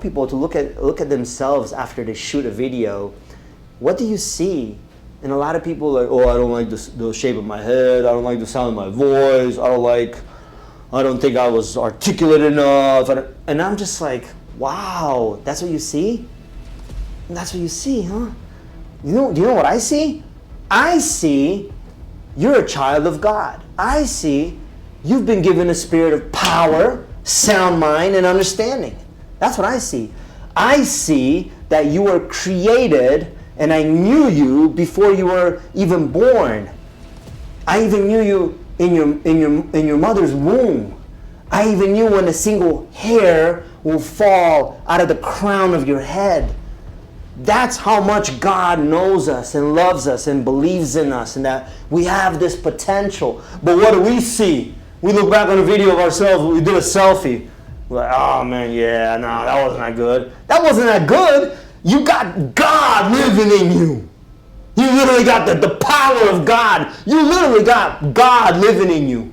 people to look at themselves after they shoot a video. What do you see? And a lot of people are like, oh, I don't like the shape of my head, I don't like the sound of my voice, I don't think I was articulate enough. And I'm just like, wow, that's what you see? That's what you see, huh? Do you know what I see? I see you're a child of God. I see you've been given a spirit of power, sound mind, and understanding. That's what I see. I see that you were created, and I knew you before you were even born. I even knew you in your mother's womb. I even knew when a single hair will fall out of the crown of your head. That's how much God knows us and loves us and believes in us, and that we have this potential. But what do we see? We look back on a video of ourselves, we did a selfie. We're like, oh man, yeah, no, that wasn't that good. That wasn't that good. You got God living in you. You literally got the power of God. You literally got God living in you.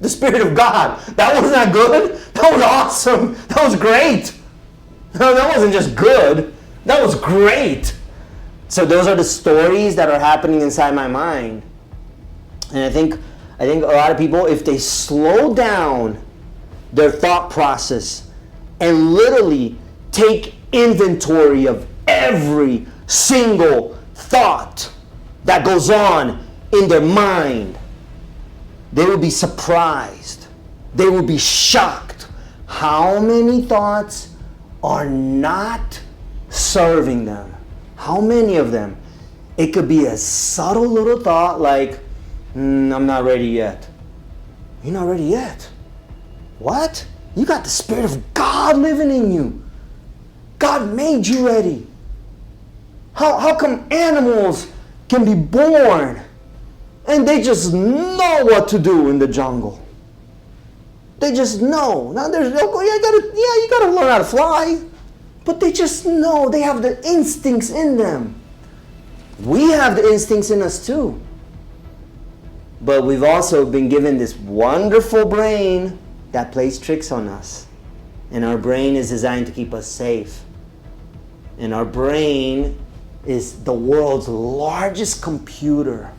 The Spirit of God. That wasn't that good. That was awesome. That was great. No, that wasn't just good. That was great. So those are the stories that are happening inside my mind. And I think a lot of people, if they slow down their thought process and literally take inventory of every single thought that goes on in their mind, they will be surprised. They will be shocked how many thoughts are not serving them. How many of them? It could be a subtle little thought like, I'm not ready yet. You're not ready yet? What? You got the Spirit of God living in you. God made you ready. How come animals can be born and they just know what to do in the jungle? They just know. Now there's no, you gotta learn how to fly. But they just know. They have the instincts in them. We have the instincts in us too. But we've also been given this wonderful brain that plays tricks on us. And our brain is designed to keep us safe. And our brain is the world's largest computer.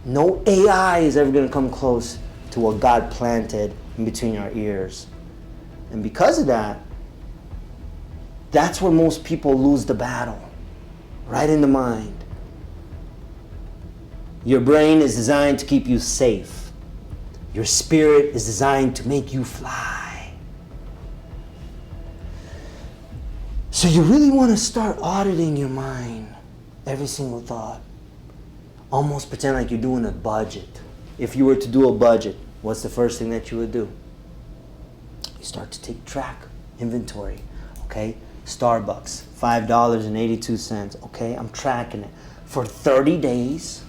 No AI is ever going to come close to what God planted in between our ears. And because of that, that's where most people lose the battle. Right in the mind. Your brain is designed to keep you safe. Your spirit is designed to make you fly. So you really want to start auditing your mind. Every single thought. Almost pretend like you're doing a budget. If you were to do a budget, what's the first thing that you would do? You start to take track, inventory. Okay? Starbucks, $5.82. Okay, I'm tracking it. For 30 days,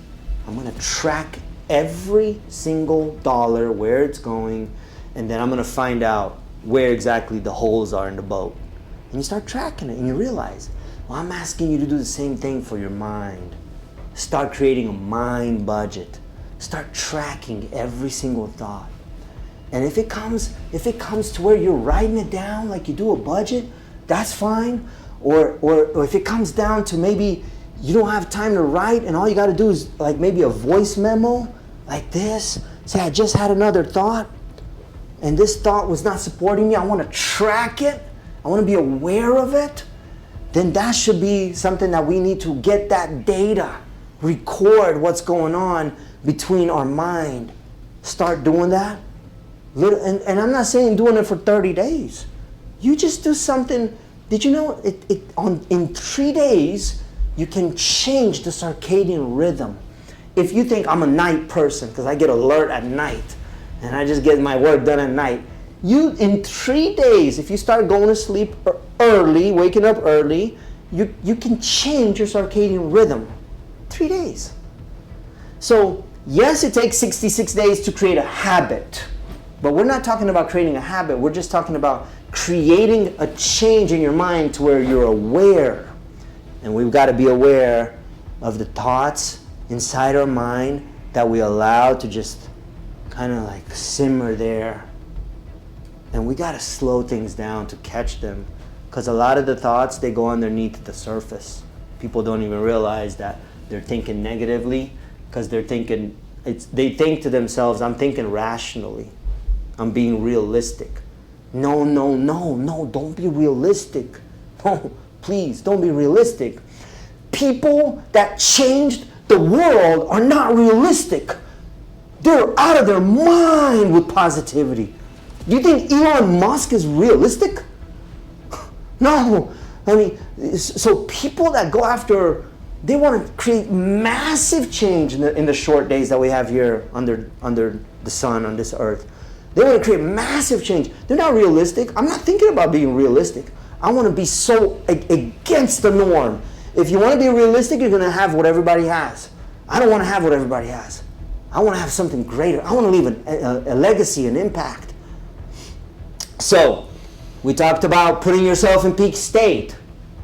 I'm going to track every single dollar, where it's going, and then I'm going to find out where exactly the holes are in the boat. And you start tracking it, and you realize, well, I'm asking you to do the same thing for your mind. Start creating a mind budget. Start tracking every single thought. And if it comes to where you're writing it down like you do a budget, that's fine. Or if it comes down to maybe you don't have time to write and all you got to do is like maybe a voice memo like this. Say, I just had another thought and this thought was not supporting me. I want to track it. I want to be aware of it. Then that should be something that we need to get that data. Record what's going on between our mind. Start doing that. And I'm not saying doing it for 30 days. You just do something. Did you know in 3 days, you can change the circadian rhythm. If you think I'm a night person, because I get alert at night, and I just get my work done at night, in 3 days, if you start going to sleep early, waking up early, you can change your circadian rhythm. 3 days. So, yes, it takes 66 days to create a habit. But we're not talking about creating a habit. We're just talking about creating a change in your mind to where you're aware. And we've got to be aware of the thoughts inside our mind that we allow to just kind of like simmer there. And we got to slow things down to catch them, because a lot of the thoughts, they go underneath the surface. People don't even realize that they're thinking negatively, because they think to themselves, I'm thinking rationally. I'm being realistic. No, don't be realistic. No, please, don't be realistic. People that changed the world are not realistic. They're out of their mind with positivity. Do you think Elon Musk is realistic? No. I mean, so people that go after, they want to create massive change in the short days that we have here under the sun on this earth. They want to create massive change. They're not realistic. I'm not thinking about being realistic. I want to be so against the norm. If you want to be realistic, you're going to have what everybody has. I don't want to have what everybody has. I want to have something greater. I want to leave a legacy, an impact. So, we talked about putting yourself in peak state.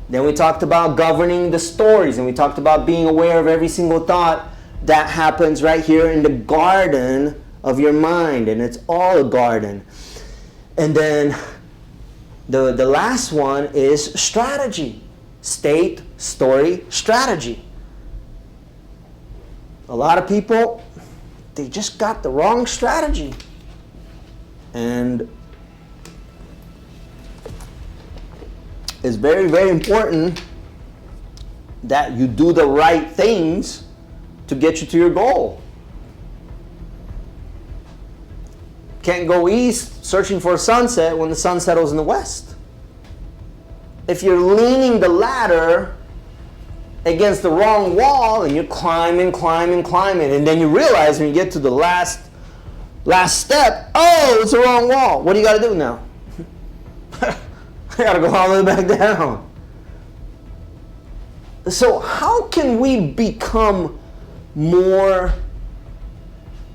Then we talked about governing the stories, and we talked about being aware of every single thought that happens right here in the garden of your mind, and it's all a garden. And then the last one is strategy. State, story, strategy. A lot of people, they just got the wrong strategy. And it's very, very important that you do the right things to get you to your goal. Can't go east searching for a sunset when the sun settles in the west. If you're leaning the ladder against the wrong wall and you're climbing, and then you realize when you get to the last step, oh, it's the wrong wall. What do you got to do now? I got to go all the way back down. So how can we become more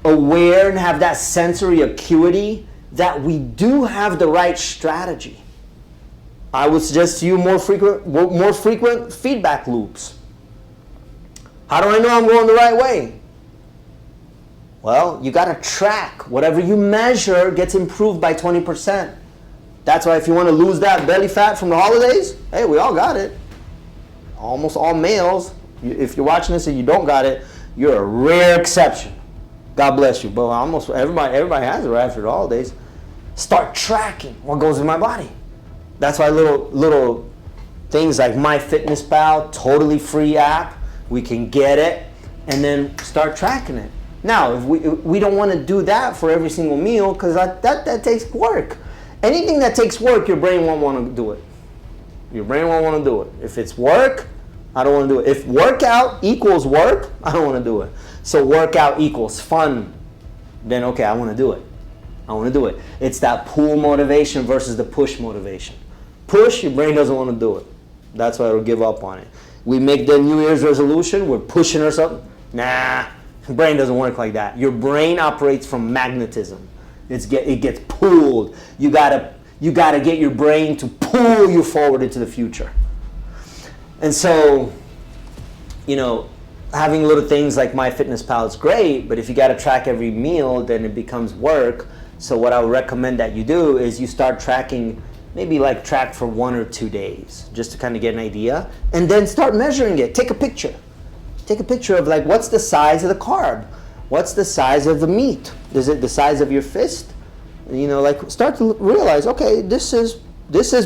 aware and have that sensory acuity that we do have the right strategy? I would suggest to you more frequent feedback loops. How do I know I'm going the right way? Well, you got to track. Whatever you measure gets improved by 20%. That's why if you want to lose that belly fat from the holidays, hey, we all got it. Almost all males. If you're watching this and you don't got it, you're a rare exception. God bless you. But almost everybody has it right after the holidays. Start tracking what goes in my body. That's why little things like MyFitnessPal, totally free app, we can get it and then start tracking it. Now, if we don't want to do that for every single meal, because that takes work. Anything that takes work, your brain won't want to do it. Your brain won't want to do it. If it's work, I don't want to do it. If workout equals work, I don't want to do it. So workout equals fun, then okay, I want to do it. I want to do it. It's that pull motivation versus the push motivation. Push, your brain doesn't want to do it. That's why it'll give up on it. We make the New Year's resolution, we're pushing ourselves. Nah, your brain doesn't work like that. Your brain operates from magnetism. It gets pulled. You gotta get your brain to pull you forward into the future. And so, having little things like MyFitnessPal is great, but if you got to track every meal, then it becomes work. So what I would recommend that you do is you start tracking, maybe like track for 1 or 2 days, just to kind of get an idea, and then start measuring it. Take a picture. Take a picture of like, what's the size of the carb? What's the size of the meat? Is it the size of your fist? Start to realize, okay, this is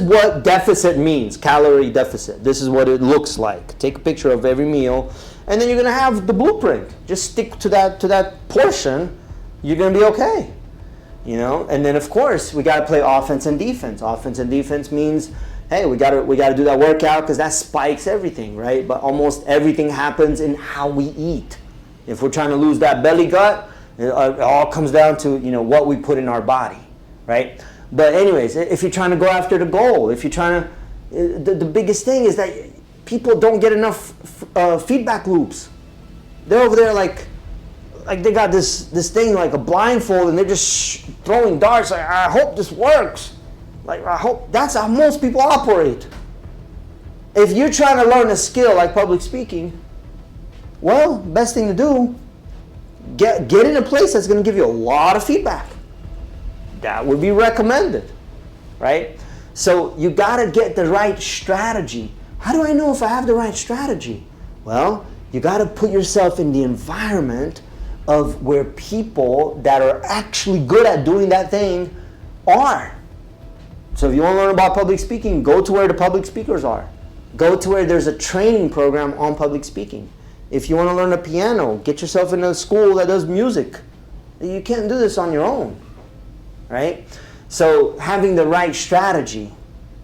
what deficit means, calorie deficit. This is what it looks like. Take a picture of every meal, and then you're gonna have the blueprint. Just stick to that portion. You're gonna be okay. And then of course we gotta play offense and defense. Offense and defense means, hey, we gotta do that workout because that spikes everything, right? But almost everything happens in how we eat. If we're trying to lose that belly gut, it all comes down to what we put in our body, right? But anyways, if you're trying to go after the goal, if you're trying to, the biggest thing is that people don't get enough feedback loops. They're over there like they got this thing like a blindfold, and they're just throwing darts. Like, I hope this works. Like, I hope. That's how most people operate. If you're trying to learn a skill like public speaking, well, best thing to do, get in a place that's going to give you a lot of feedback. That would be recommended. right? So you gotta get the right strategy. How do I know if I have the right strategy? Well, you gotta put yourself in the environment of where people that are actually good at doing that thing are. So if you want to learn about public speaking, go to where the public speakers are. Go to where there's a training program on public speaking. If you want to learn the piano, get yourself in a school that does music. You can't do this on your own, right? So having the right strategy,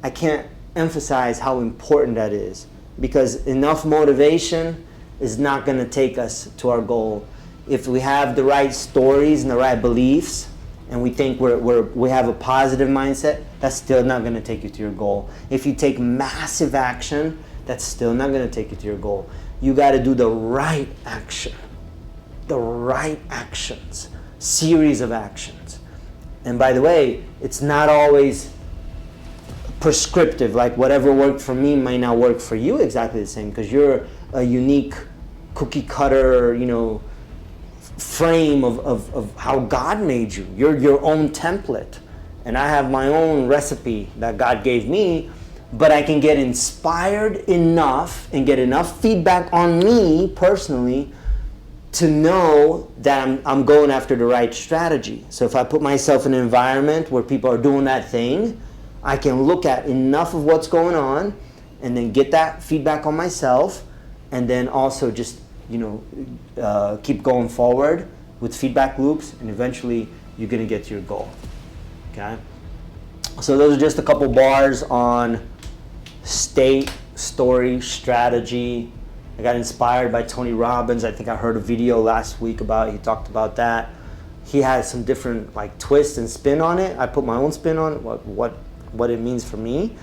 I can't emphasize how important that is, because enough motivation is not going to take us to our goal. If we have the right stories and the right beliefs, and we think we have a positive mindset, that's still not going to take you to your goal. If you take massive action, that's still not going to take you to your goal. You got to do the right action, the right actions, series of actions. And by the way, it's not always prescriptive, like whatever worked for me might not work for you exactly the same, because you're a unique cookie cutter, frame of how God made you. You're your own template. And I have my own recipe that God gave me, but I can get inspired enough and get enough feedback on me personally to know that I'm going after the right strategy. So if I put myself in an environment where people are doing that thing, I can look at enough of what's going on and then get that feedback on myself, and then also just keep going forward with feedback loops, and eventually you're going to get to your goal. Okay? So those are just a couple bars on state, story, strategy. I got inspired by Tony Robbins. I think I heard a video last week he talked about that. He has some different twists and spin on it. I put my own spin on it, what it means for me.